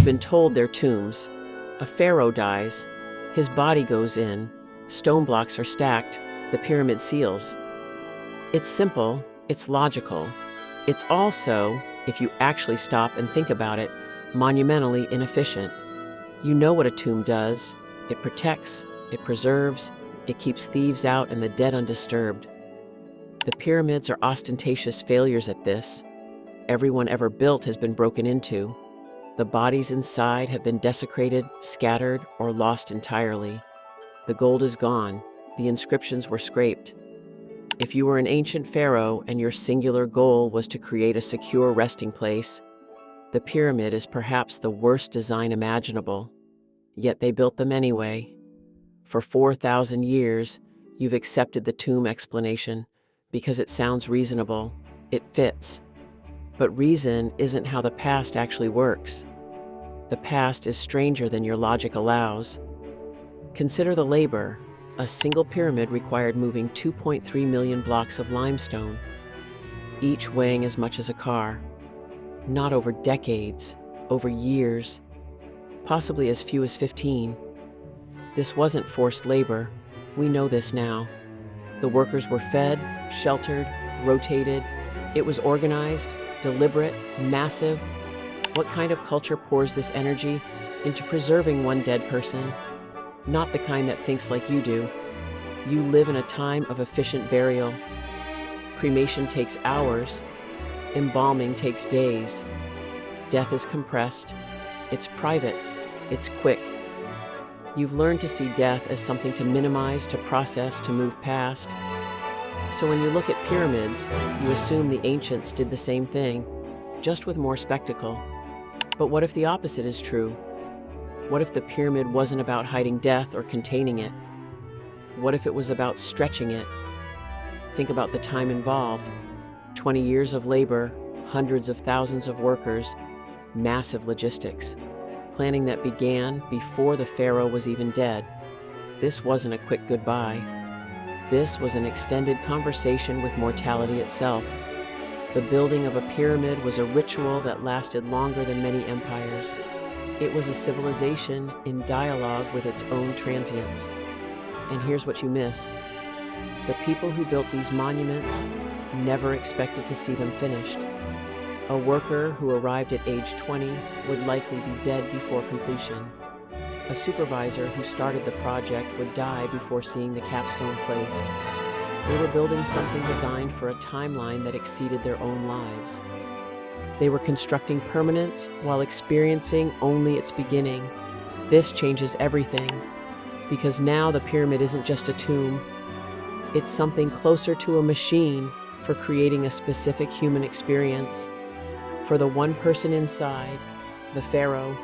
been told they're tombs. A pharaoh dies, his body goes in, stone blocks are stacked, the pyramid seals. It's simple, it's logical. It's also, if you actually stop and think about it, monumentally inefficient. You know what a tomb does. It protects, it preserves, it keeps thieves out and the dead undisturbed. The pyramids are ostentatious failures at this. Everyone ever built has been broken into. The bodies inside have been desecrated, scattered, or lost entirely. The gold is gone. The inscriptions were scraped. If you were an ancient pharaoh and your singular goal was to create a secure resting place, the pyramid is perhaps the worst design imaginable. Yet they built them anyway. For 4,000 years, you've accepted the tomb explanation because it sounds reasonable, it fits. But reason isn't how the past actually works. The past is stranger than your logic allows. Consider the labor. A single pyramid required moving 2.3 million blocks of limestone, each weighing as much as a car. Not over decades, over years, possibly as few as 15. This wasn't forced labor. We know this now. The workers were fed, sheltered, rotated. It was organized, deliberate, massive. What kind of culture pours this energy into preserving one dead person? Not the kind that thinks like you do. You live in a time of efficient burial. Cremation takes hours. Embalming takes days. Death is compressed. It's private. It's quick. You've learned to see death as something to minimize, to process, to move past. So when you look at pyramids, you assume the ancients did the same thing, just with more spectacle. But what if the opposite is true? What if the pyramid wasn't about hiding death or containing it? What if it was about stretching it? Think about the time involved. 20 years of labor, hundreds of thousands of workers, massive logistics. Planning that began before the pharaoh was even dead. This wasn't a quick goodbye. This was an extended conversation with mortality itself. The building of a pyramid was a ritual that lasted longer than many empires. It was a civilization in dialogue with its own transience. And here's what you miss. The people who built these monuments never expected to see them finished. A worker who arrived at age 20 would likely be dead before completion. A supervisor who started the project would die before seeing the capstone placed. They were building something designed for a timeline that exceeded their own lives. They were constructing permanence while experiencing only its beginning. This changes everything, because now the pyramid isn't just a tomb. It's something closer to a machine for creating a specific human experience. For the one person inside, the pharaoh,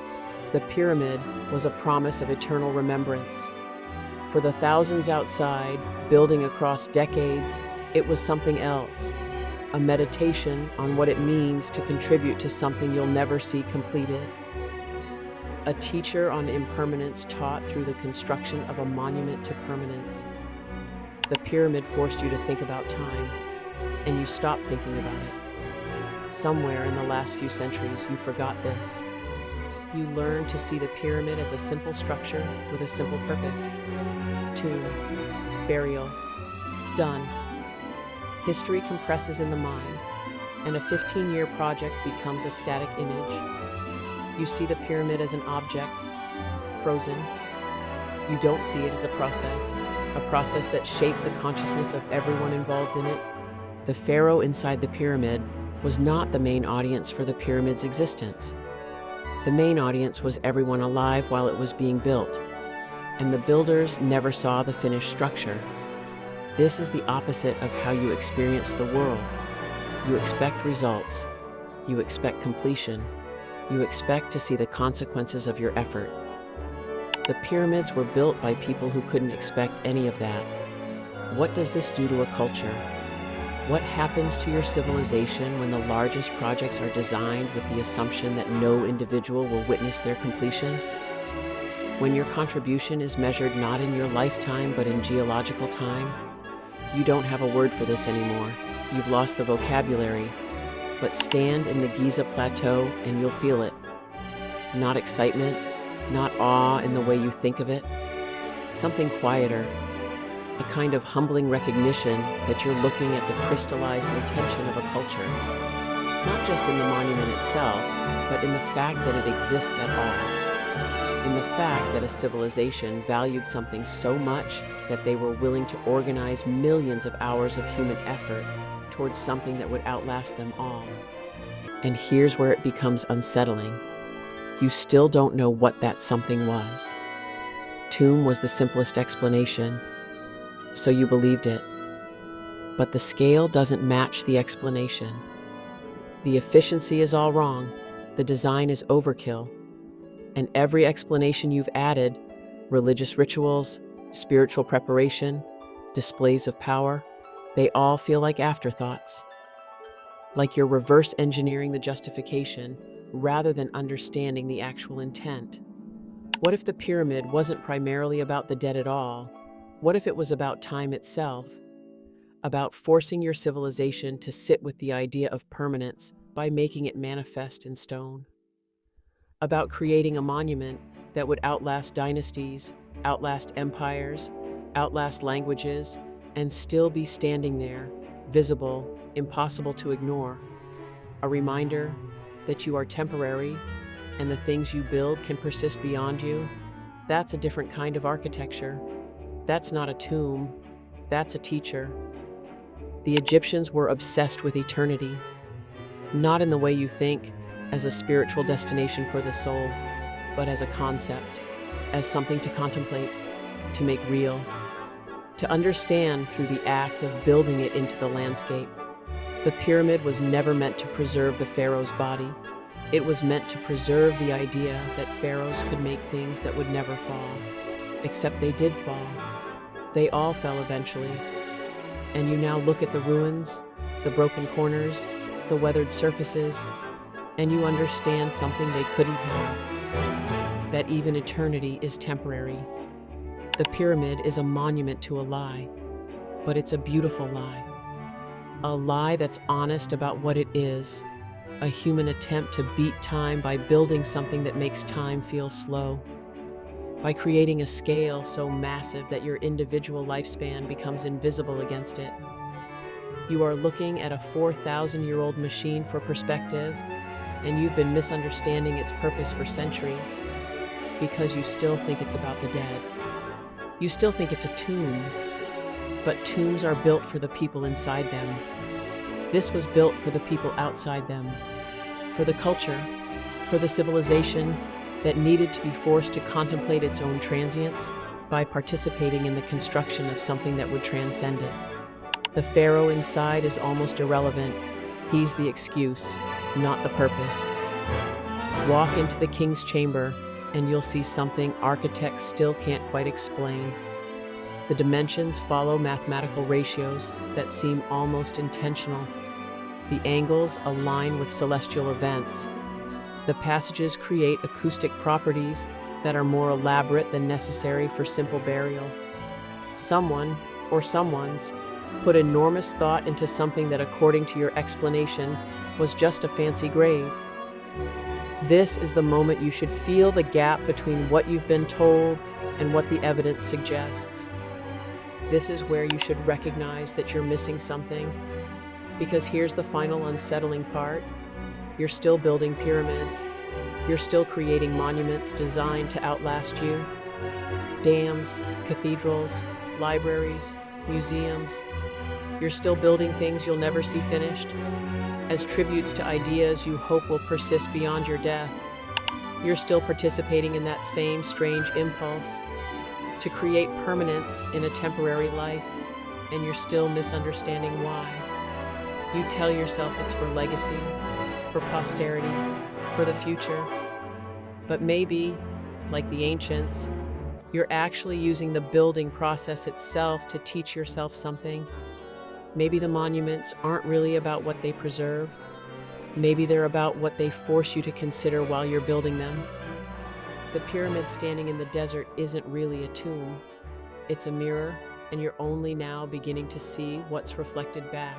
the pyramid was a promise of eternal remembrance. For the thousands outside, building across decades, it was something else. A meditation on what it means to contribute to something you'll never see completed. A teacher on impermanence taught through the construction of a monument to permanence. The pyramid forced you to think about time, and you stopped thinking about it. Somewhere in the last few centuries, you forgot this. You learned to see the pyramid as a simple structure with a simple purpose. Tomb, burial, done. History compresses in the mind, and a 15-year project becomes a static image. You see the pyramid as an object, frozen. You don't see it as a process that shaped the consciousness of everyone involved in it. The pharaoh inside the pyramid was not the main audience for the pyramid's existence. The main audience was everyone alive while it was being built, and the builders never saw the finished structure. This is the opposite of how you experience the world. You expect results. You expect completion. You expect to see the consequences of your effort. The pyramids were built by people who couldn't expect any of that. What does this do to a culture? What happens to your civilization when the largest projects are designed with the assumption that no individual will witness their completion? When your contribution is measured not in your lifetime but in geological time? You don't have a word for this anymore. You've lost the vocabulary. But stand in the Giza Plateau and you'll feel it. Not excitement, not awe in the way you think of it. Something quieter, a kind of humbling recognition that you're looking at the crystallized intention of a culture, not just in the monument itself, but in the fact that it exists at all, in the fact that a civilization valued something so much that they were willing to organize millions of hours of human effort towards something that would outlast them all. And here's where it becomes unsettling. You still don't know what that something was. Tomb was the simplest explanation, so you believed it. But the scale doesn't match the explanation. The efficiency is all wrong, the design is overkill, and every explanation you've added, religious rituals, spiritual preparation, displays of power, they all feel like afterthoughts. Like you're reverse engineering the justification rather than understanding the actual intent. What if the pyramid wasn't primarily about the dead at all? What if it was about time itself? About forcing your civilization to sit with the idea of permanence by making it manifest in stone? About creating a monument that would outlast dynasties, outlast empires, outlast languages, and still be standing there, visible, impossible to ignore. A reminder that you are temporary and the things you build can persist beyond you. That's a different kind of architecture. That's not a tomb, that's a teacher. The Egyptians were obsessed with eternity, not in the way you think, as a spiritual destination for the soul, but as a concept, as something to contemplate, to make real, to understand through the act of building it into the landscape. The pyramid was never meant to preserve the pharaoh's body. It was meant to preserve the idea that pharaohs could make things that would never fall. Except they did fall. They all fell eventually. And you now look at the ruins, the broken corners, the weathered surfaces, and you understand something they couldn't have. That even eternity is temporary. The pyramid is a monument to a lie, but it's a beautiful lie. A lie that's honest about what it is, a human attempt to beat time by building something that makes time feel slow, by creating a scale so massive that your individual lifespan becomes invisible against it. You are looking at a 4,000-year-old machine for perspective, and you've been misunderstanding its purpose for centuries because you still think it's about the dead. You still think it's a tomb, but tombs are built for the people inside them. This was built for the people outside them, for the culture, for the civilization that needed to be forced to contemplate its own transience by participating in the construction of something that would transcend it. The pharaoh inside is almost irrelevant. He's the excuse, not the purpose. Walk into the king's chamber, and you'll see something architects still can't quite explain. The dimensions follow mathematical ratios that seem almost intentional. The angles align with celestial events. The passages create acoustic properties that are more elaborate than necessary for simple burial. Someone, or someones, put enormous thought into something that, according to your explanation, was just a fancy grave. This is the moment you should feel the gap between what you've been told and what the evidence suggests. This is where you should recognize that you're missing something. Because here's the final unsettling part. You're still building pyramids. You're still creating monuments designed to outlast you. Dams, cathedrals, libraries, museums. You're still building things you'll never see finished, as tributes to ideas you hope will persist beyond your death. You're still participating in that same strange impulse to create permanence in a temporary life, and you're still misunderstanding why. You tell yourself it's for legacy, for posterity, for the future. But maybe, like the ancients, you're actually using the building process itself to teach yourself something. Maybe the monuments aren't really about what they preserve. Maybe they're about what they force you to consider while you're building them. The pyramid standing in the desert isn't really a tomb. It's a mirror, and you're only now beginning to see what's reflected back.